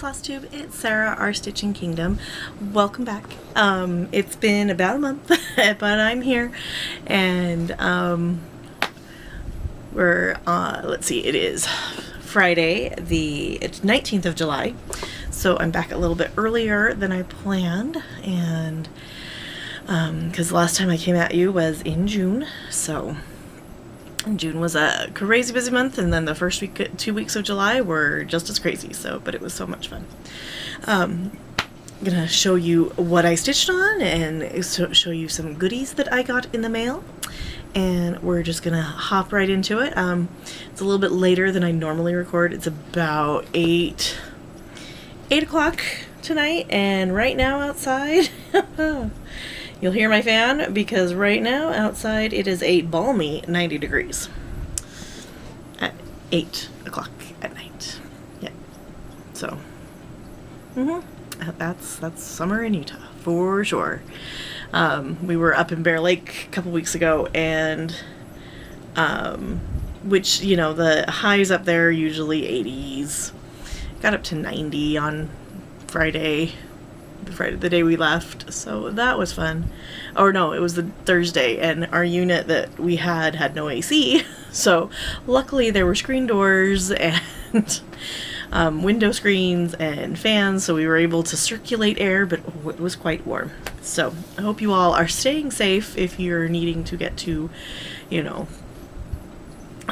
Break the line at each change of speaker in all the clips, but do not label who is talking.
Flosstube, it's Sarah, our Stitching Kingdom. Welcome back. It's been about a month, but I'm here, and let's see, it is Friday, it's 19th of July, so I'm back a little bit earlier than I planned, and because the last time I came at you was in June, so June was a crazy busy month, and then the first 2 weeks of July were just as crazy, but it was so much fun. I'm gonna show you what I stitched on and show you some goodies that I got in the mail, and we're just gonna hop right into it. It's a little bit later than I normally record. It's about 8 o'clock tonight, and right now outside you'll hear my fan because right now outside it is a balmy 90 degrees at 8 o'clock at night. Yeah, so that's summer in Utah for sure. We were up in Bear Lake a couple weeks ago, and which, you know, the highs up there are usually 80s. Got up to 90 on Friday, the day we left, so that was fun. Or no, it was the Thursday, and our unit that we had no AC, so luckily there were screen doors and window screens and fans, so we were able to circulate air, but it was quite warm. So I hope you all are staying safe if you're needing to get to, you know,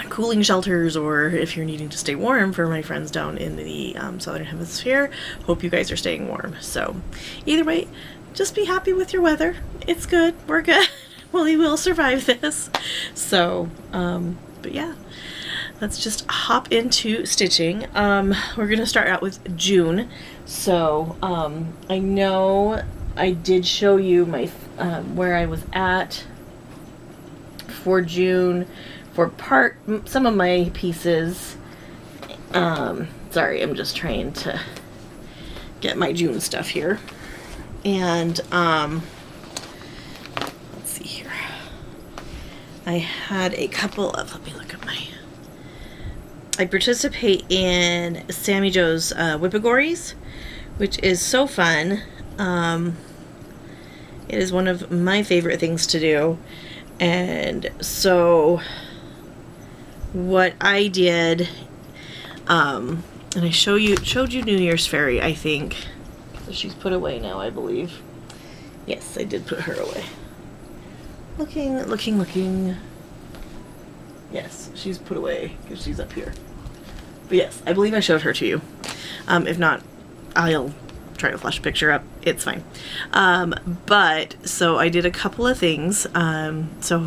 cooling shelters, or if you're needing to stay warm. For my friends down in the southern hemisphere, hope you guys are staying warm. So either way, just be happy with your weather. It's good. We're good. We will survive this. So but yeah, let's just hop into stitching. We're gonna start out with June. So I know I did show you my where I was at for June for some of my pieces. Sorry, I'm just trying to get my June stuff here. And let's see here. I had a couple of, let me look at I participate in Sammy Joe's Whippagories, which is so fun. It is one of my favorite things to do. And so what I did, and I showed you New Year's Fairy, I think. So she's put away now, I believe. Yes, I did put her away. Looking. Yes, she's put away because she's up here. But yes, I believe I showed her to you. If not, I'll try to flash a picture up. It's fine. But so I did a couple of things. So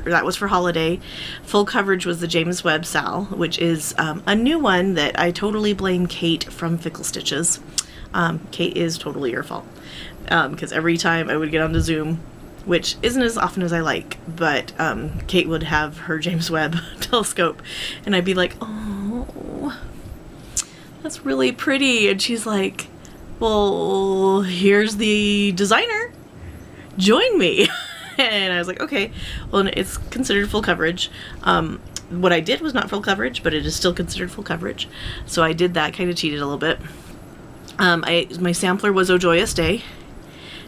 that was for holiday. Full coverage was the James Webb Sal, which is a new one that I totally blame Kate from Fickle Stitches. Kate, is totally your fault, because every time I would get onto Zoom, which isn't as often as I like, but Kate would have her James Webb telescope, and I'd be like, oh, that's really pretty, and she's like, well, here's the designer, join me. And I was like, okay, well, it's considered full coverage. What I did was not full coverage, but it is still considered full coverage, so I did that, kind of cheated a little bit. My sampler was O Joyous Day.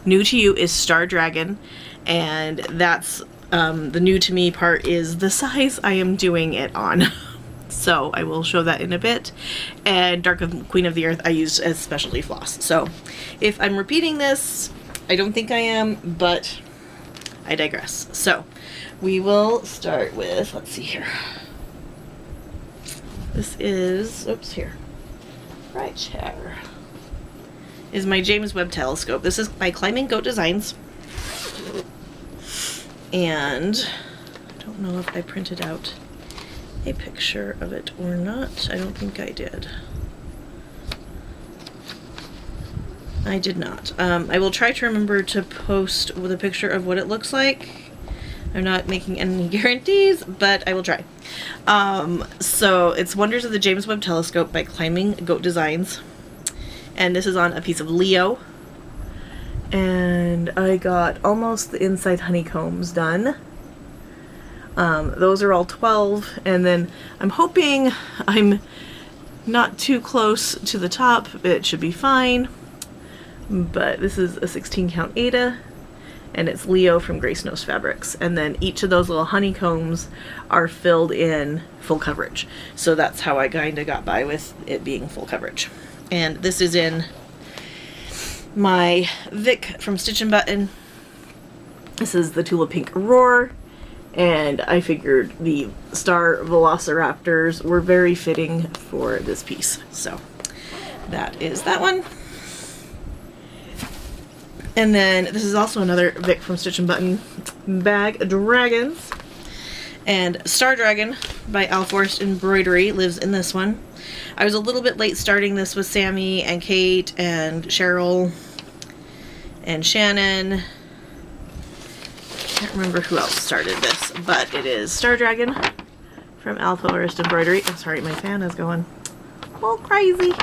New to you is Star Dragon, and that's the new to me part is the size I am doing it on. So I will show that in a bit. And Dark of Queen of the Earth I used as specialty floss. So if I'm repeating this, I don't think I am, but I digress. So we will start with, let's see here. This is, oops, here. Right here is my James Webb telescope. This is by Climbing Goat Designs. And I don't know if I printed out a picture of it or not. I don't think I did. I did not. I will try to remember to post with a picture of what it looks like. I'm not making any guarantees, but I will try. So it's Wonders of the James Webb Telescope by Climbing Goat Designs. And this is on a piece of Leo. And I got almost the inside honeycombs done. Those are all 12, and then I'm hoping I'm not too close to the top. It should be fine. But this is a 16 count Ada, and it's Leo from Grace Knows Fabrics. And then each of those little honeycombs are filled in full coverage. So that's how I kind of got by with it being full coverage. And this is in my Vic from Stitch and Button. This is the Tulip Pink Aurora. And I figured the Star Velociraptors were very fitting for this piece. So that is that one. And then this is also another Vic from Stitch and Button bag, Dragons. And Star Dragon by Al Forrest Embroidery lives in this one. I was a little bit late starting this with Sammy and Kate and Cheryl and Shannon. Can't remember who else started this, but it is Star Dragon from Al Forrest Embroidery. I'm sorry, my fan is going all crazy.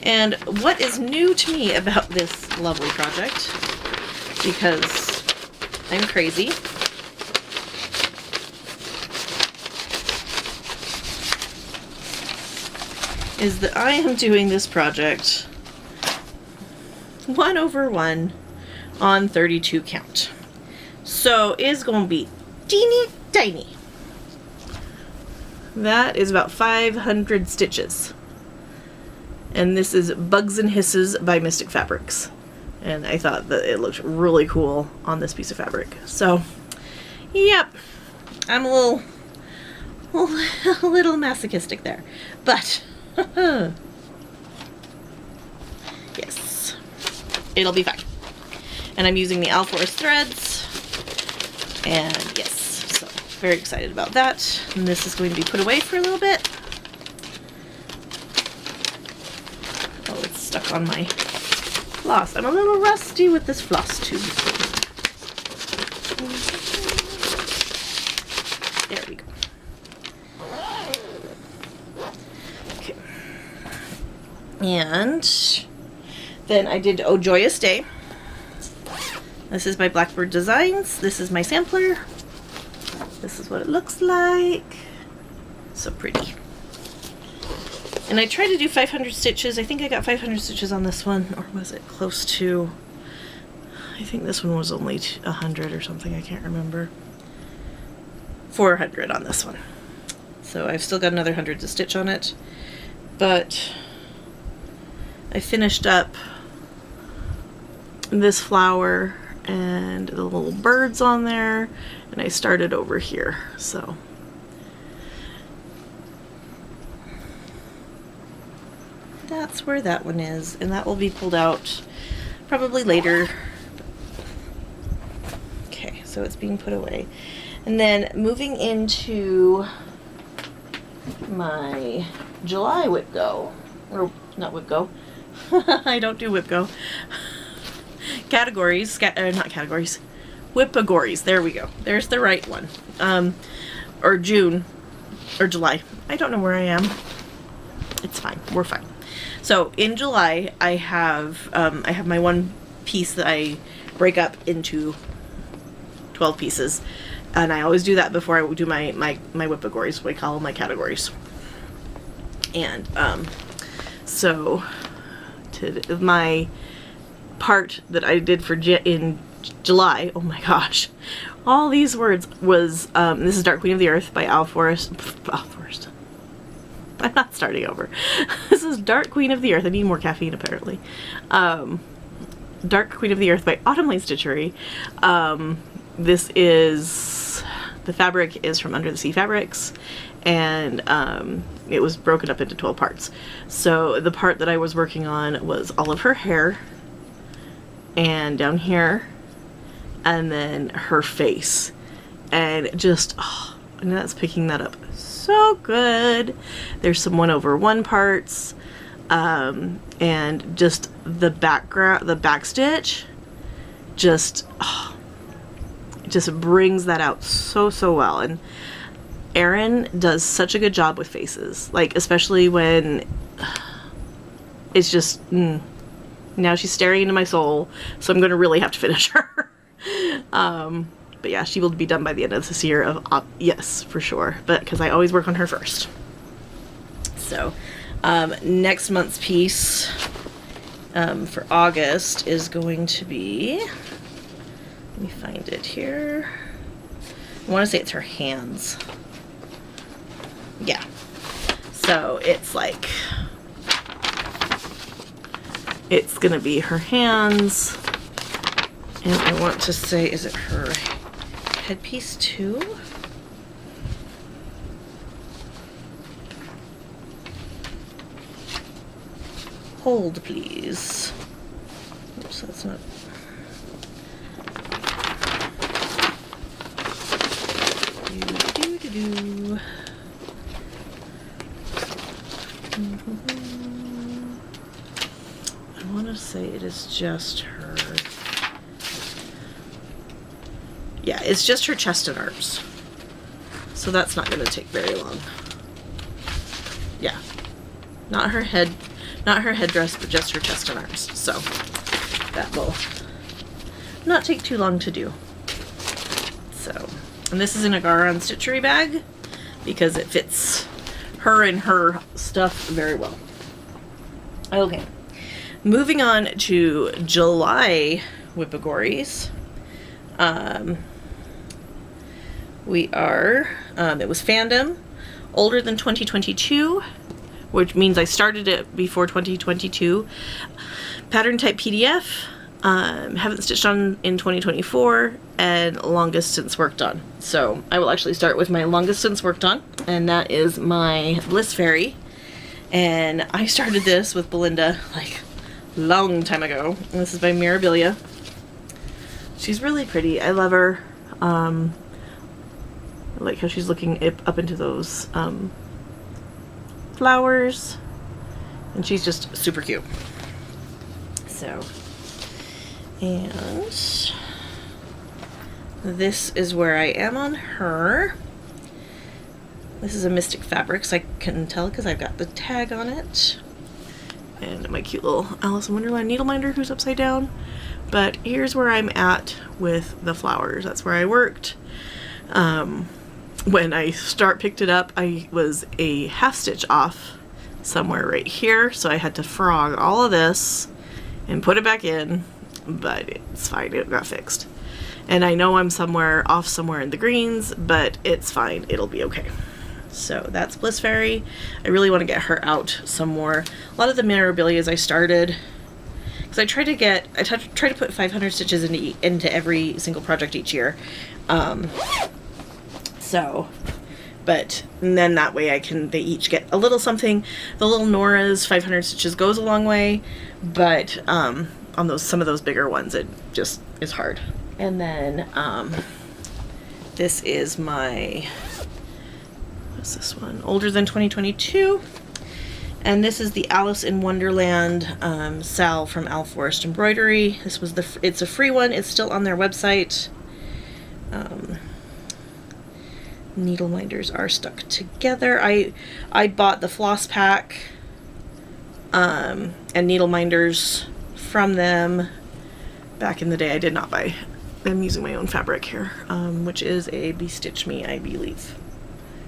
And what is new to me about this lovely project, because I'm crazy, is that I am doing this project 1/1 on 32 count. So it's going to be teeny tiny. That is about 500 stitches. And this is Bugs and Hisses by Mystic Fabrics. And I thought that it looked really cool on this piece of fabric. So, yep. I'm a little masochistic there. But, yes. It'll be fine. And I'm using the Al Forrest threads. And yes, so very excited about that. And this is going to be put away for a little bit. Oh, it's stuck on my floss. I'm a little rusty with this floss tube. There we go. Okay. And then I did Oh Joyous Day. This is by Blackbird Designs. This is my sampler. This is what it looks like. So pretty. And I tried to do 500 stitches. I think I got 500 stitches on this one. Or was it close to... I think this one was only 100 or something. I can't remember. 400 on this one. So I've still got another 100 to stitch on it. But I finished up this flower and the little birds on there, and I started over here. So that's where that one is, and that will be pulled out probably later. Okay, so it's being put away. And then moving into my July Whip Go, or not Whip Go, I don't do Whip Go. Categories, not categories, Whipagories, there we go. There's the right one. Or June, or July. I don't know where I am. It's fine, we're fine. So in July, I have my one piece that I break up into 12 pieces. And I always do that before I do my Whipagories, what I call my categories. And so my part that I did for in July, oh my gosh, all these words was, this is Dark Queen of the Earth by Al Forrest. I'm not starting over. This is Dark Queen of the Earth. I need more caffeine apparently. Dark Queen of the Earth by Autumn Lane Stitchery. This is, the fabric is from Under the Sea Fabrics, and it was broken up into 12 parts. So the part that I was working on was all of her hair, and down here, and then her face, and just, oh, and that's picking that up so good. There's some 1/1 parts, and just the background, the back stitch, just, oh, it just brings that out so well. And Erin does such a good job with faces, like especially when it's just now she's staring into my soul, so I'm gonna really have to finish her. But yeah, she will be done by the end of this year. Yes, for sure, but because I always work on her first. So Next month's piece for August is going to be, let me find it here. I want to say it's her hands. Yeah. So it's like, it's going to be her hands. And I want to say, is it her headpiece too? Hold, please. Oops, that's not. Do. I want to say it is just her. Yeah, it's just her chest and arms. So that's not going to take very long. Yeah. Not her headdress, but just her chest and arms. So that will not take too long to do. So, and this is in a Garon Stitchery bag because it fits her and her stuff very well. Okay. Moving on to July Whippagories. We are, it was Fandom, older than 2022, which means I started it before 2022. Pattern type PDF, haven't stitched on in 2024, and longest since worked on. So I will actually start with my longest since worked on, and that is my Bliss Fairy. And I started this with Belinda like long time ago. And this is by Mirabilia. She's really pretty. I love her. I like how she's looking up into those flowers, and she's just super cute. So, and this is where I am on her. This is a Mystic Fabrics. I can tell because I've got the tag on it. And my cute little Alice in Wonderland needle minder who's upside down. But here's where I'm at with the flowers. That's where I worked. When I picked it up, I was a half stitch off somewhere right here. So I had to frog all of this and put it back in, but it's fine, it got fixed. And I know I'm somewhere in the greens, but it's fine, it'll be okay. So that's Bliss Fairy. I really want to get her out some more. A lot of the Mirabilias I started, because I try to put 500 stitches into every single project each year. But then that way they each get a little something. The little Nora's 500 stitches goes a long way, but on some of those bigger ones, it just is hard. And then this is my, what's this one? Older than 2022. And this is the Alice in Wonderland Sal from Al Forest Embroidery. This was it's a free one. It's still on their website. Needle minders are stuck together. I bought the floss pack and needle minders from them back in the day. I did not buy. I'm using my own fabric here, which is a Bestitch Me, I believe.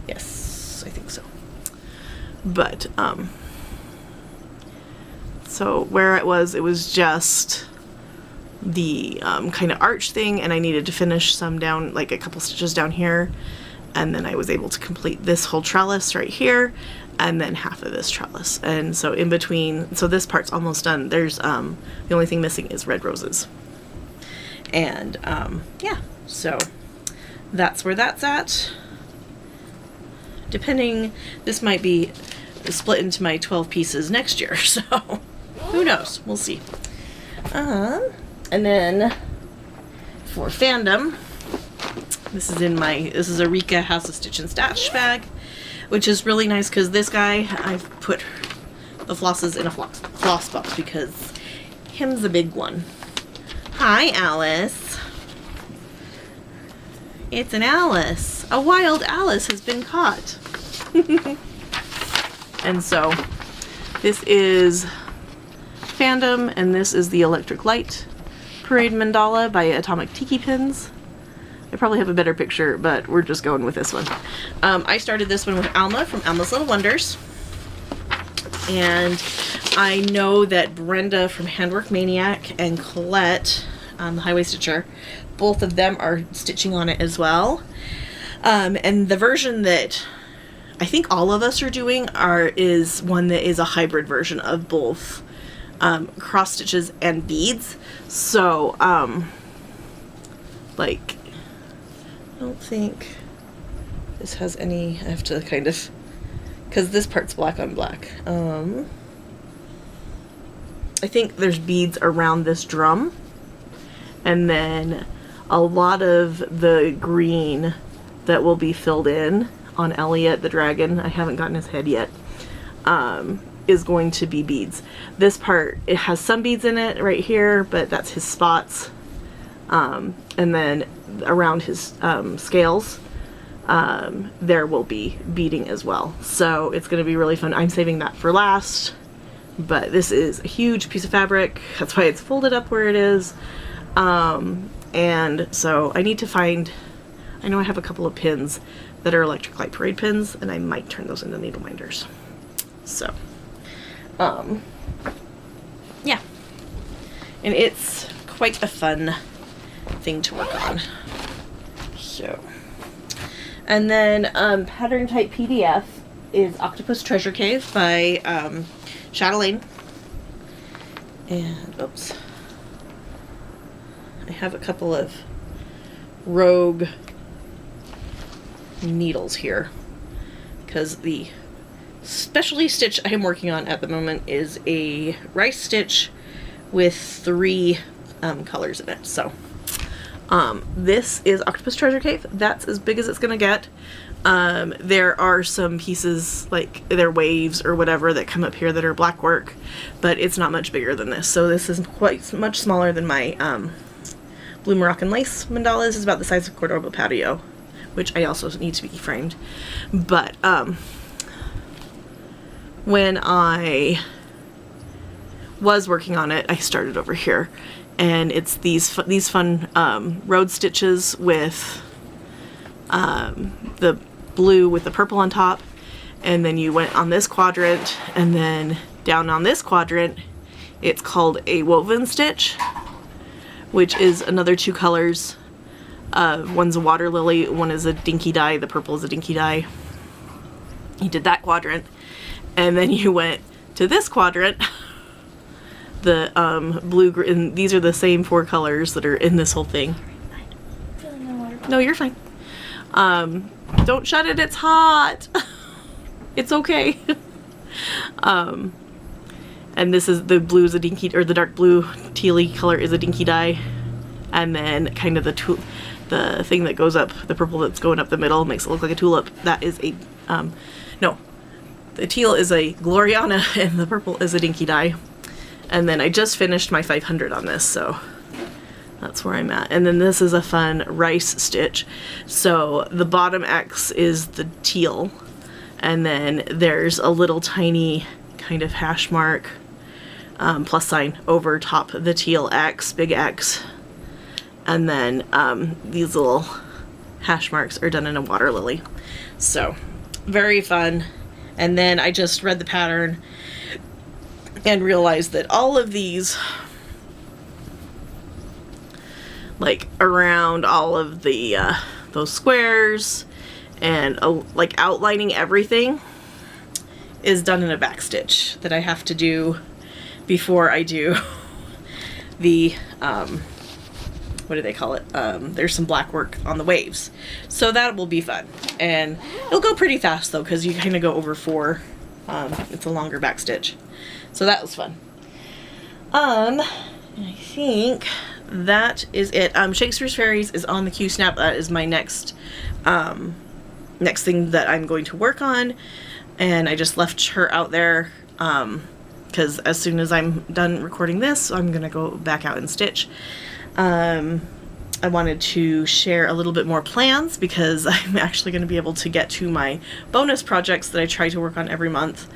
Yes, I think so. But so where it was just the kind of arch thing, and I needed to finish some down, like a couple stitches down here, and then I was able to complete this whole trellis right here, and then half of this trellis. And so in between, so this part's almost done. There's the only thing missing is red roses. And yeah, so that's where that's at. Depending, this might be split into my 12 pieces next year, so who knows? We'll see. And then for Fandom, this is a Rika House of Stitch and Stash bag, which is really nice because this guy, I've put the flosses in a floss box because him's a big one. Hi, Alice. It's an Alice. A wild Alice has been caught. And so this is Fandom, and this is the Electric Light Parade Mandala by Atomic Tiki Pins. I probably have a better picture, but we're just going with this one. I started this one with Alma from Alma's Little Wonders. And I know that Brenda from Handwork Maniac and Colette, the Highway Stitcher, both of them are stitching on it as well. And the version that I think all of us are doing is one that is a hybrid version of both cross stitches and beads. So, like, I don't think this has any, I have to kind of, because this part's black on black. I think there's beads around this drum, and then a lot of the green that will be filled in on Elliot the dragon, I haven't gotten his head yet, is going to be beads. This part, it has some beads in it right here, but that's his spots. And then around his scales, there will be beading as well. So it's going to be really fun. I'm saving that for last, but this is a huge piece of fabric. That's why it's folded up where it is. And so I need to find, I know I have a couple of pins that are electric light parade pins, and I might turn those into needle minders. So, yeah. And it's quite a fun thing to work on. So, and then pattern type PDF is Octopus Treasure Cave by Chatelaine. And oops, I have a couple of rogue needles here because the specialty stitch I am working on at the moment is a rice stitch with 3 colors in it. So this is Octopus Treasure Cave. That's as big as it's gonna get. There are some pieces, like they're waves or whatever, that come up here that are black work, but it's not much bigger than this. So this is quite much smaller than my Blue Moroccan Lace mandalas. Is about the size of Cordoba Patio, which I also need to be framed. But when I was working on it, I started over here, and it's these fun road stitches with the blue with the purple on top, and then you went on this quadrant, and then down on this quadrant it's called a woven stitch, which is another 2 colors. One's a water lily, one is a dinky dye, the purple is a dinky dye. You did that quadrant, and then you went to this quadrant, the blue, green. These are the same 4 colors that are in this whole thing. No, you're fine. Don't shut it, it's hot. It's okay. And this is, the blue is a dinky, or the dark blue tealy color is a dinky dye, and then kind of the thing that goes up, the purple that's going up the middle makes it look like a tulip. That is a no, the teal is a Gloriana and the purple is a dinky dye. And then I just finished my 500 on this, so that's where I'm at. And then this is a fun rice stitch. So the bottom X is the teal, and then there's a little tiny kind of hash mark, plus sign over top the teal X, big X. And then these little hash marks are done in a water lily. So very fun. And then I just read the pattern and realized that all of these, like around all of the those squares and like outlining everything, is done in a back stitch that I have to do before I do the what do they call it? There's some black work on the waves, so that will be fun, and it'll go pretty fast though, because you kind of go over 4. It's a longer back stitch, so that was fun. I think that is it. Shakespeare's Fairies is on the Q Snap. That is my next thing that I'm going to work on, and I just left her out there because as soon as I'm done recording this, I'm gonna go back out and stitch. I wanted to share a little bit more plans because I'm actually going to be able to get to my bonus projects that I try to work on every month.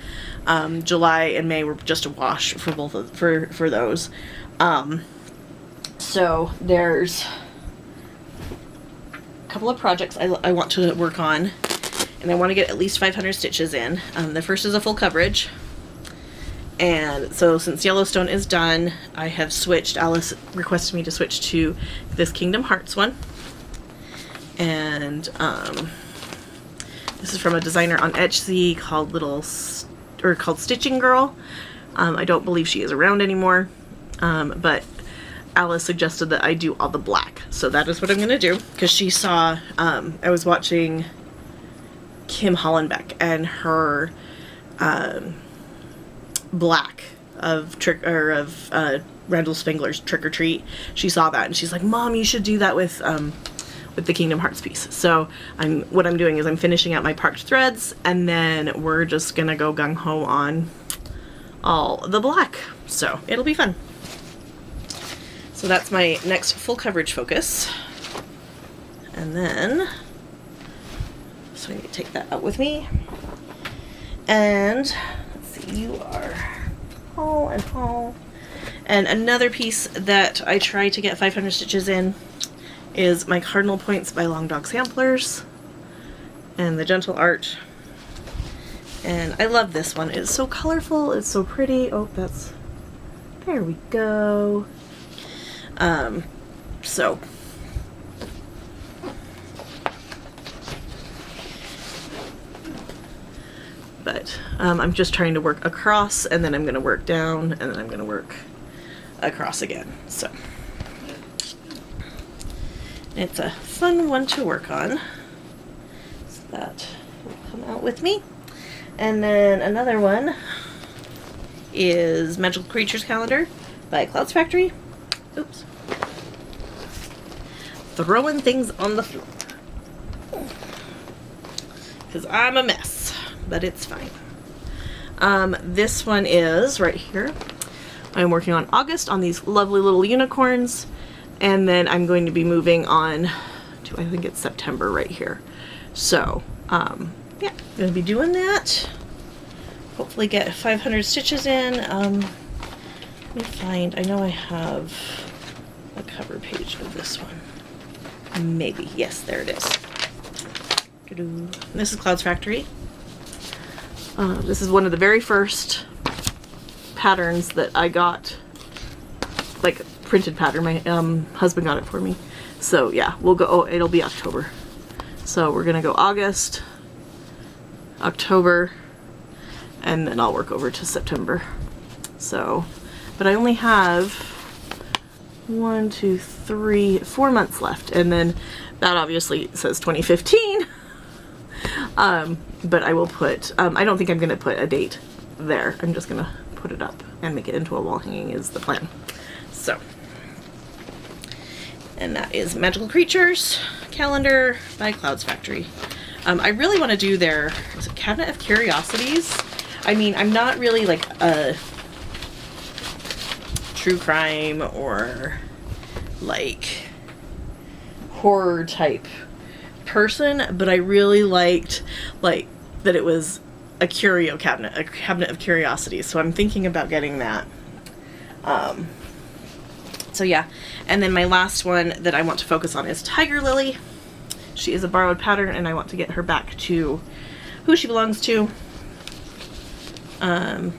July and May were just a wash for both of, for those. So there's a couple of projects I want to work on, and I want to get at least 500 stitches in. The first is a full coverage, And so since Yellowstone is done, I have switched. Alice requested me to switch to this Kingdom Hearts one. And this is from a designer on Etsy called called Stitching Girl. I don't believe she is around anymore, but Alice suggested that I do all the black. So that is what I'm going to do, because she saw, I was watching Kim Hollenbeck and her black of Randall Spangler's Trick or Treat. She saw that and she's like, Mom, you should do that with the Kingdom Hearts piece. So what I'm doing is I'm finishing out my parked threads, and then we're just gonna go gung-ho on all the black. So it'll be fun. So that's my next full coverage focus. And then, so I need to take that out with me. And let's see, you are haul and haul. And another piece that I try to get 500 stitches in is my Cardinal Points by Long Dog Samplers and the Gentle Art. And I love this one. It's so colorful, it's so pretty. Oh, there we go. But I'm just trying to work across, and then I'm going to work down, and then I'm going to work across again. So it's a fun one to work on. So that will come out with me. And then another one is Magical Creatures Calendar by Clouds Factory. Oops. Throwing things on the floor. Because I'm a mess, but it's fine. This one is right here. I'm working on August on these lovely little unicorns, and then I'm going to be moving on to, I think it's September right here. So, yeah, going to be doing that. Hopefully get 500 stitches in. Let me find, I know I have a cover page of this one. Maybe, yes, there it is. This is Clouds Factory. This is one of the very first patterns that I got, like printed pattern. My husband got it for me. So yeah, we'll go, oh, it'll be October. So we're gonna go August, October, and then I'll work over to September. So, but I only have 1, 2, 3, 4 months left, and then that obviously says 2015. But I will put, I don't think I'm gonna put a date there. I'm just gonna put it up and make it into a wall hanging is the plan. So, and that is Magical Creatures Calendar by Clouds Factory. I really want to do their, is it Cabinet of Curiosities? I mean, I'm not really like a true crime or like horror type person, but I really liked like that it was a curio cabinet, a cabinet of curiosities. So I'm thinking about getting that. So yeah, and then my last one that I want to focus on is Tiger Lily. She is a borrowed pattern, and I want to get her back to who she belongs to. And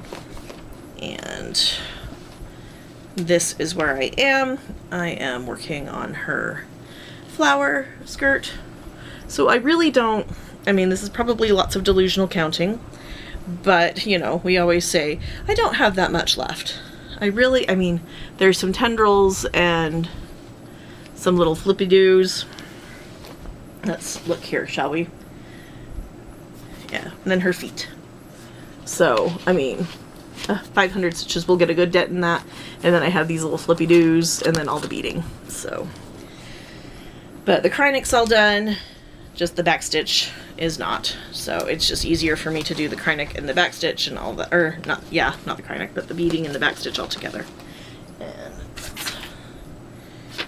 this is where I am. I am working on her flower skirt. So I really don't, I mean, this is probably lots of delusional counting, but you know, we always say, I don't have that much left. I mean, there's some tendrils and some little flippy-doos. Let's look here, shall we? Yeah, and then her feet. So, I mean, 500 stitches will get a good dent in that. And then I have these little flippy-doos and then all the beading. So, but the Krynik's all done. Just the back stitch is not. So it's just easier for me to do the Krynik and the back stitch and all the, or not, yeah, not the Krynik, but the beading and the back stitch all together. And that's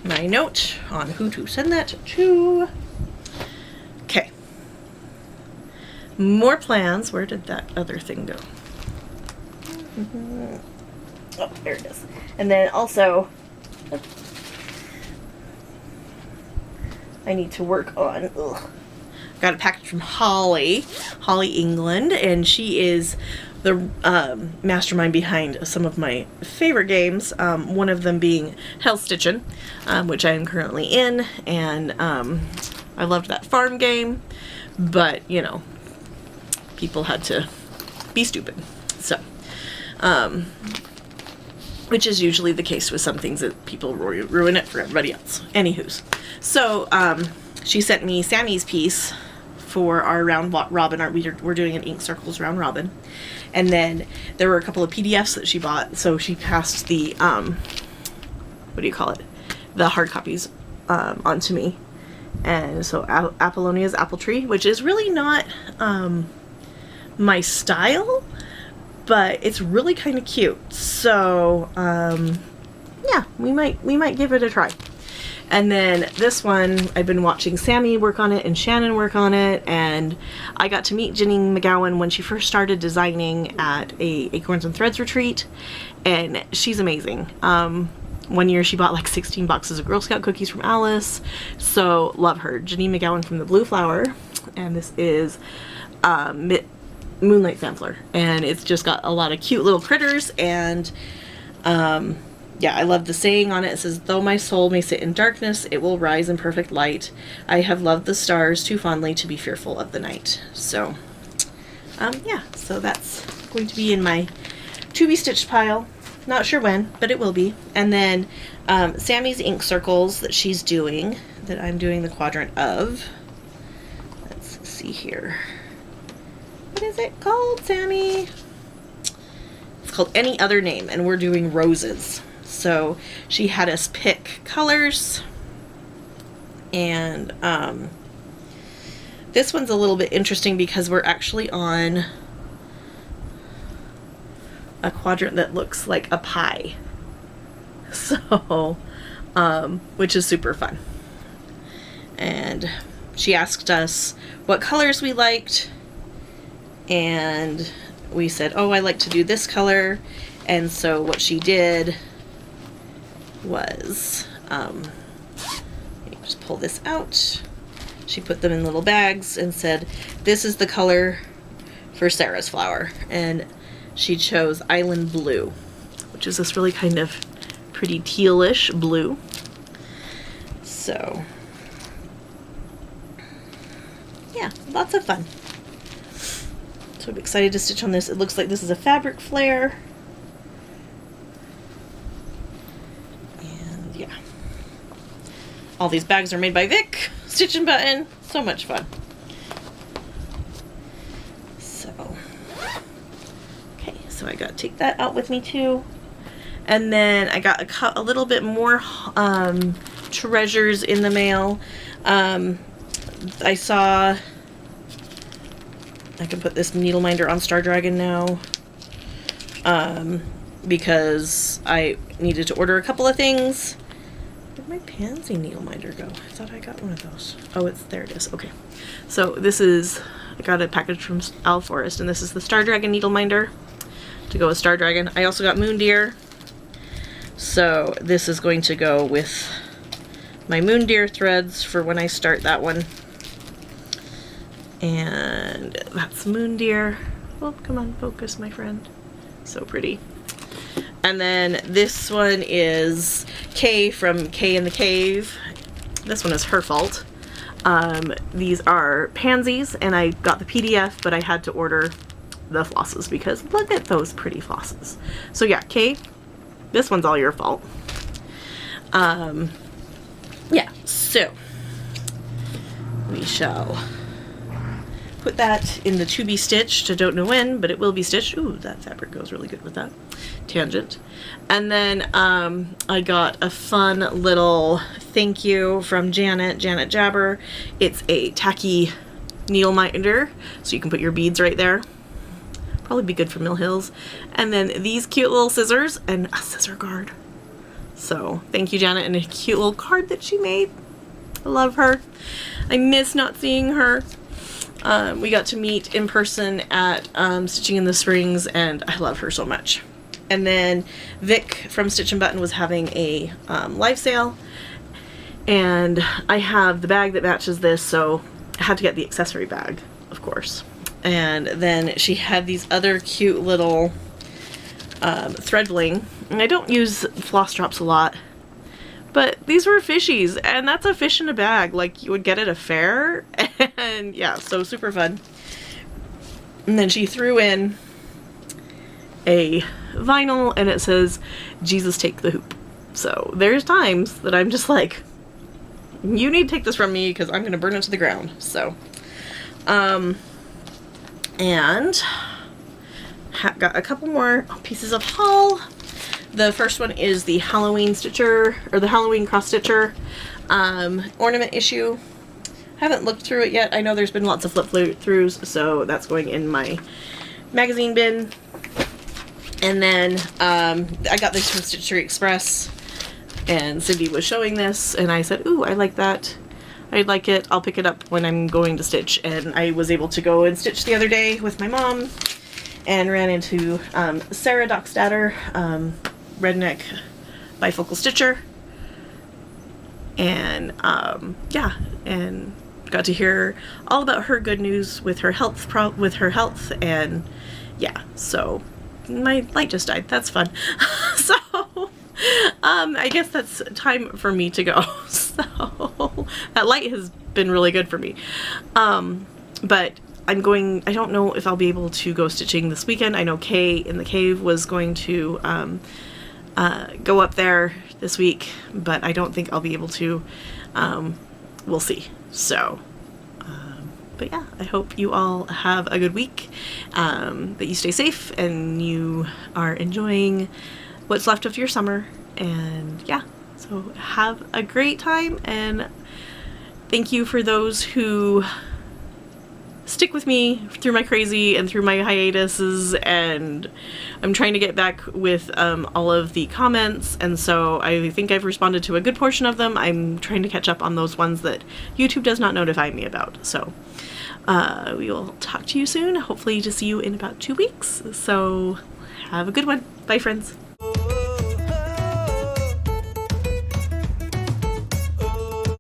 my note on who to send that to. Okay. More plans. Where did that other thing go? Oh, there it is. And then also, I need to work on, got a package from Holly England, and she is the mastermind behind some of my favorite games, one of them being Hell Stitchin', which I am currently in, and I loved that farm game, but, you know, people had to be stupid, so, which is usually the case with some things that people ruin it for everybody else. Anywho's, so, she sent me Sammy's piece for our round robin art. We're doing an ink circles round robin, and then there were a couple of PDFs that she bought, so she passed the what do you call it, the hard copies onto me. And so Apollonia's Apple Tree, which is really not my style, but it's really kind of cute, so yeah, we might give it a try. And then this one, I've been watching Sammy work on it and Shannon work on it, and I got to meet Jenny McGowan when she first started designing at a Acorns and Threads retreat, and she's amazing. One year she bought like 16 boxes of Girl Scout cookies from Alice, so love her. Jenny McGowan from the Blue Flower, and this is Moonlight Sampler, and it's just got a lot of cute little critters, and yeah, I love the saying on it. It says, "Though my soul may sit in darkness, it will rise in perfect light. I have loved the stars too fondly to be fearful of the night." So, yeah, so that's going to be in my to be stitched pile. Not sure when, but it will be. And then Sammy's ink circles that she's doing, that I'm doing the quadrant of. Let's see here. What is it called, Sammy? It's called Any Other Name, and we're doing roses. So she had us pick colors, and this one's a little bit interesting because we're actually on a quadrant that looks like a pie, so which is super fun. And she asked us what colors we liked, and we said, oh, I like to do this color. And so what she did was, let me just pull this out. She put them in little bags and said, this is the color for Sarah's flower. And she chose Island Blue, which is this really kind of pretty tealish blue. So, yeah, lots of fun. So I'm excited to stitch on this. It looks like this is a fabric flare. And yeah. All these bags are made by Vic. Stitch and Button. So much fun. So, okay, so I gotta take that out with me too. And then I got a little bit more treasures in the mail. I saw, I can put this needle minder on Star Dragon now, because I needed to order a couple of things. Where'd my pansy needle minder go? I thought I got one of those. Oh, there it is. Okay. So this is, I got a package from Owl Forest, and this is the Star Dragon needle minder to go with Star Dragon. I also got Moon Deer. So this is going to go with my Moon Deer threads for when I start that one. And that's Moon Deer. Oh, come on, focus, my friend. So pretty. And then this one is Kay from Kay in the Cave. This one is her fault. These are pansies, and I got the PDF, but I had to order the flosses because look at those pretty flosses. So yeah, Kay, this one's all your fault. Yeah, so we shall put that in the to be stitched. I don't know when, but it will be stitched. Ooh, that fabric goes really good with that. Tangent. And then I got a fun little thank you from Janet Jabber. It's a tacky needle minder, so you can put your beads right there. Probably be good for Mill Hills. And then these cute little scissors and a scissor guard. So thank you, Janet, and a cute little card that she made. I love her. I miss not seeing her. We got to meet in person at Stitching in the Springs, and I love her so much. And then Vic from Stitch and Button was having a live sale, and I have the bag that matches this, so I had to get the accessory bag, of course. And then she had these other cute little thread bling. And I don't use floss drops a lot, but these were fishies, and that's a fish in a bag like you would get at a fair. And yeah, so super fun. And then she threw in a vinyl, and it says, "Jesus take the hoop." So there's times that I'm just like, you need to take this from me because I'm gonna burn it to the ground. So and got a couple more pieces of haul. The first one is the Halloween stitcher, or the Halloween cross stitcher ornament issue. Haven't looked through it yet. I know there's been lots of flip throughs, so that's going in my magazine bin. And then I got this from Stitchery Express, and Cindy was showing this, and I said, ooh, I like that. I like it. I'll pick it up when I'm going to stitch. And I was able to go and stitch the other day with my mom, and ran into Sarah Dockstader, Redneck Bifocal Stitcher, and yeah, and got to hear all about her good news with her health, and yeah, so my light just died. That's fun. So I guess that's time for me to go. So that light has been really good for me. But I don't know if I'll be able to go stitching this weekend. I know Kay in the cave was going to go up there this week, but I don't think I'll be able to. We'll see. So, but yeah, I hope you all have a good week, that you stay safe and you are enjoying what's left of your summer. And yeah, so have a great time, and thank you for those who stick with me through my crazy and through my hiatuses, and I'm trying to get back with all of the comments, and so I think I've responded to a good portion of them. I'm trying to catch up on those ones that YouTube does not notify me about. So we will talk to you soon, hopefully to see you in about 2 weeks. So have a good one. Bye, friends.